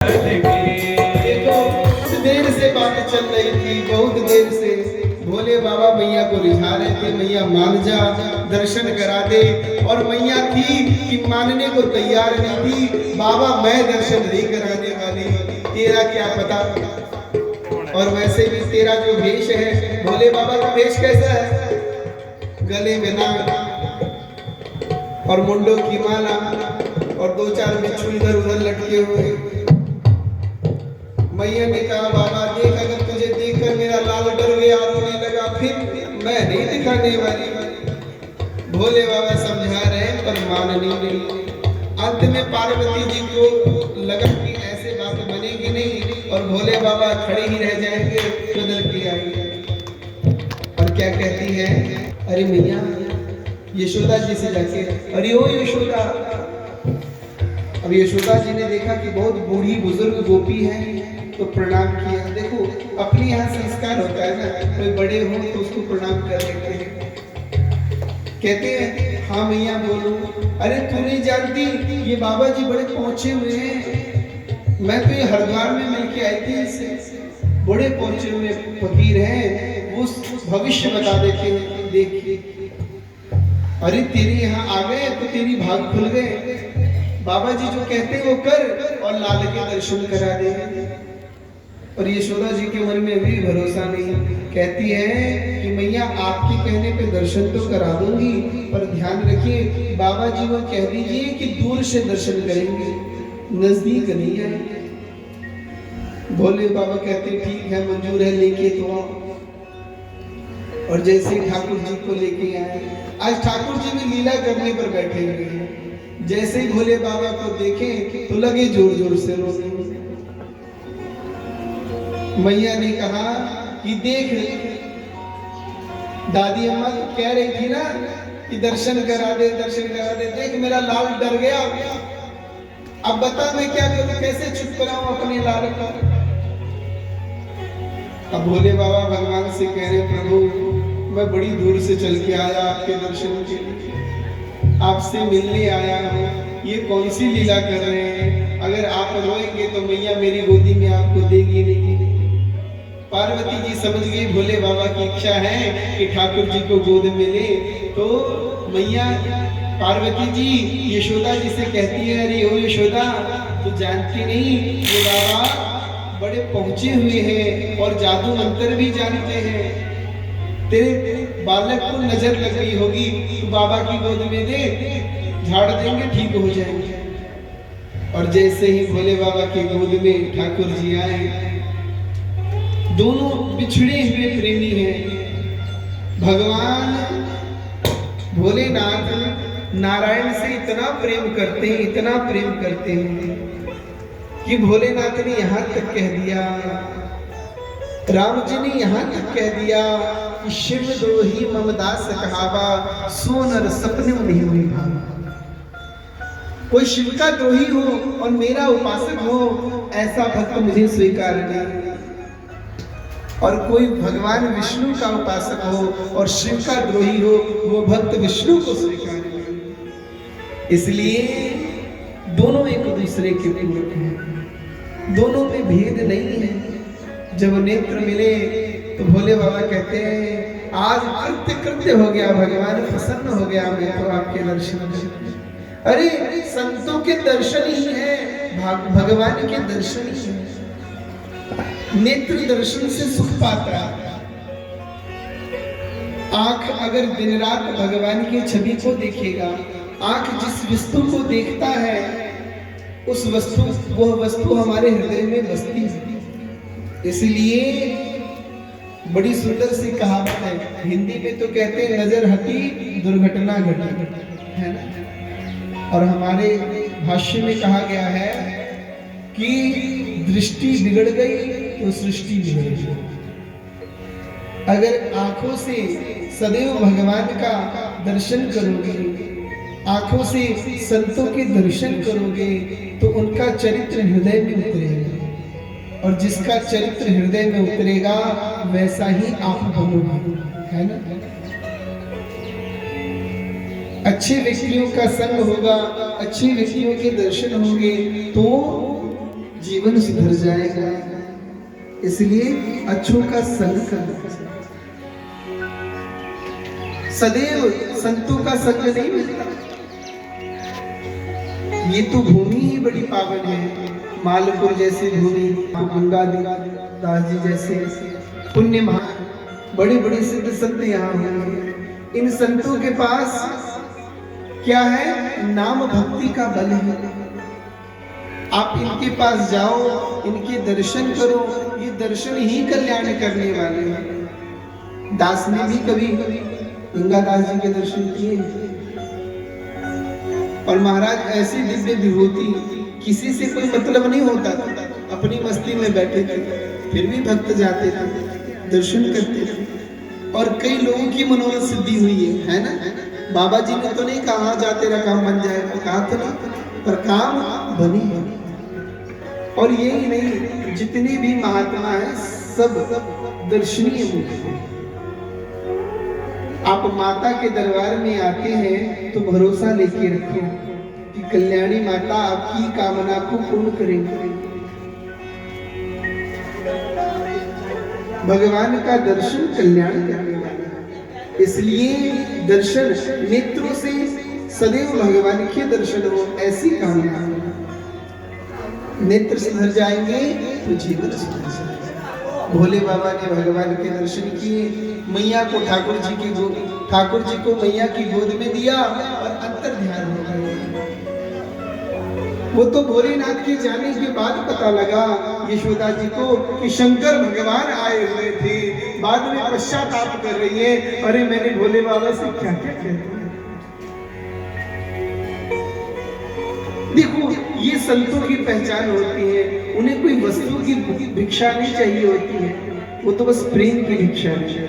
देखो देर से बात चल रही थी, बहुत देर से भोले बाबा मैया को रिझा रहे थे, मैया मान जा, दर्शन करा दे। और मैया थी कि मानने को तैयार नहीं थी। बाबा मैं दर्शन नहीं कराने वाली, तेरा क्या पता। और वैसे भी तेरा जो भेष है, भोले बाबा का भेष कैसा है? गले में नाग और मुंडों की माला और दो चार बिच्छू इधर उधर लटके हुए। मैया ने कहा बाबा देख, अगर तुझे देखकर मेरा लाल डर गया, रोने लगा, फिर मैं नहीं दिखाने वाली। भोले बाबा समझा रहे पर माननी नहीं। अंत में पार्वती जी को लगा कि ऐसे बात बनेगी नहीं और भोले बाबा खड़े ही रह जाएंगे, बदल के आएंगे। और क्या कहती है? अरे मैया, यशोदा जी से जाके, अरे ओ यशोदा। अब यशोदा जी ने देखा कि बहुत बूढ़ी बुजुर्ग गोपी है, तो प्रणाम किया। देखो अपने यहाँ संस्कार होता है ना, कोई बड़े हो तो उसको प्रणाम कर देते हैं। कहते हैं हाँ मैया बोलो। अरे तू नहीं जानती, ये बाबा जी बड़े पहुंचे हुए हैं, मैं तो ये हरिद्वार में मिलके आई थी इससे। बड़े पहुंचे हुए फकीर हैं, वो भविष्य बता देते हैं। देखिए, अरे तेरे यहाँ आ गए तो तेरी भाग खुल गए। बाबा जी जो कहते हैं वो कर और लाल के दर्शन करा दे। और यशोदा जी के मन में भी भरोसा नहीं। कहती है कि मैया आपके कहने पे दर्शन तो करा दूंगी, पर ध्यान रखिए बाबा जी को कह दीजिए कि दूर से दर्शन करेंगे, नजदीक नहीं आएंगे। भोले बाबा कहते ठीक है, मंजूर है, लेके तो आओ। और जैसे ठाकुर जी को लेके आए, आज ठाकुर जी भी लीला करने पर बैठे हुए हैं। जैसे ही भोले बाबा को देखे तो लगे जोर जोर से रोने। मैया ने कहा कि देख, दादी अम्मा तो कह रही थी ना कि दर्शन करा दे, दर्शन करा दे। देख मेरा लाल डर गया, अब बता मैं क्या करूं, कैसे चुप कराऊं अपने लाल को। अब भोले बाबा भगवान से कह रहे प्रभु मैं बड़ी दूर से चल के आया आपके दर्शन के लिए, आपसे मिलने आया हूँ, ये कौन सी लीला कर रहे हैं? अगर आप रोएंगे तो मैया मेरी गोदी में आपको देगी नहीं। पार्वती जी समझ गई भोले बाबा की इच्छा है कि ठाकुर जी को गोद में ले। तो मैया पार्वती जी यशोदा जी से कहती है अरे ओ यशोदा, तो जानती नहीं ये बाबा बड़े पहुंचे हुए हैं और जादू मंत्र भी जानते हैं। तेरे बालक को नजर लग गई होगी, तो बाबा की गोद में दे, झाड़ देंगे, ठीक हो जाएंगे। और जैसे ही भोले बाबा की गोद में ठाकुर जी आए, दोनों बिछड़े हुए प्रेमी हैं। भगवान भोलेनाथ नारायण से इतना प्रेम करते हैं, इतना प्रेम करते हैं कि भोलेनाथ ने यहाँ तक कह दिया, राम जी ने यहाँ तक कह दिया कि शिव दोही ममदास कहावा, सोनर सपने नहीं हुई। कोई शिव का द्रोही हो और मेरा उपासक हो, ऐसा भक्त मुझे स्वीकार नहीं। और कोई भगवान विष्णु का उपासक हो और शिव का द्रोही हो, वो भक्त विष्णु को स्वीकार नहीं। इसलिए दोनों एक दूसरे के पूरक हैं, दोनों में भेद नहीं है। जब नेत्र मिले तो भोले बाबा कहते हैं आज कृत्य कृत्य हो गया, भगवान प्रसन्न हो गया, मैं तो आपके दर्शन। अरे संतों के दर्शन ही है, भगवान के दर्शन ही है। नेत्र दर्शन से सुख पाता है। आंख अगर दिन रात भगवान की छवि को देखेगा, आंख जिस वस्तु को देखता है उस वस्तु, वह वस्तु हमारे हृदय में बसती है। इसलिए बड़ी सुंदर सी कहावत है, हिंदी में तो कहते हैं नजर हटी दुर्घटना घटी, है ना। और हमारे भाष्य में कहा गया है कि दृष्टि बिगड़ गई तो सृष्टि बिगड़ गई। अगर आंखों से सदैव भगवान का दर्शन करोगे, आंखों से संतों के दर्शन करोगे, तो उनका चरित्र हृदय में उतरेगा। और जिसका चरित्र हृदय में उतरेगा वैसा ही आप बनोगे, है ना। अच्छे व्यक्तियों का संग होगा, अच्छे व्यक्तियों के दर्शन होंगे, तो जीवन सुधर जाएगा। इसलिए अच्छों का संग करना, सदैव संतों का संग नहीं मिलता। ये तो भूमि ही बड़ी पावन है, मालपुर जैसी भूमि, गंगा दास जी जैसे पुण्य महान बड़े बड़े सिद्ध संत यहाँ होंगे। इन संतों के पास क्या है? नाम भक्ति का बल है। आप इनके पास जाओ, इनके दर्शन करो, ये दर्शन ही कल्याण करने वाले हैं। दास ने भी कभी गंगा दास जी के दर्शन किए, और महाराज ऐसी दिव्य विभूति, किसी से कोई मतलब नहीं होता था, अपनी मस्ती में बैठे थे, फिर भी भक्त जाते थे, दर्शन करते थे, और कई लोगों की मनोरथ सिद्धि हुई है ना। बाबा जी ने तो नहीं कहा जा तेरा काम बन जाएगा, कहा तो नहीं, पर काम बनी है। और यही नहीं, जितने भी महात्मा है सब दर्शनीय हैं। आप माता के दरबार में आते हैं तो भरोसा लेके रखो कि कल्याणी माता आपकी कामना को पूर्ण करेंगे। भगवान का दर्शन कल्याण करने वाला है, इसलिए दर्शन नेत्रों से सदैव भगवान के दर्शन हो, ऐसी कामना। नेत्र सुधर जाएंगे तो जीवन सुधर जाएगा। भोले बाबा ने भगवान के दर्शन किए, मैया को ठाकुर जी की गोद, ठाकुर जी को मैया की गोद में दिया और अंतर ध्यान हो गए। वो तो भोलेनाथ के जाने के बाद पता लगा यशोदा जी को कि शंकर भगवान आए हुए थे। बाद में पश्चाताप कर रही है, अरे मैंने भोले बाबा से क्या क्या कह दिया। देखो, ये संतों की पहचान होती है, उन्हें कोई वस्तु की भिक्षा नहीं चाहिए होती है, वो तो बस प्रेम की भिक्षा है।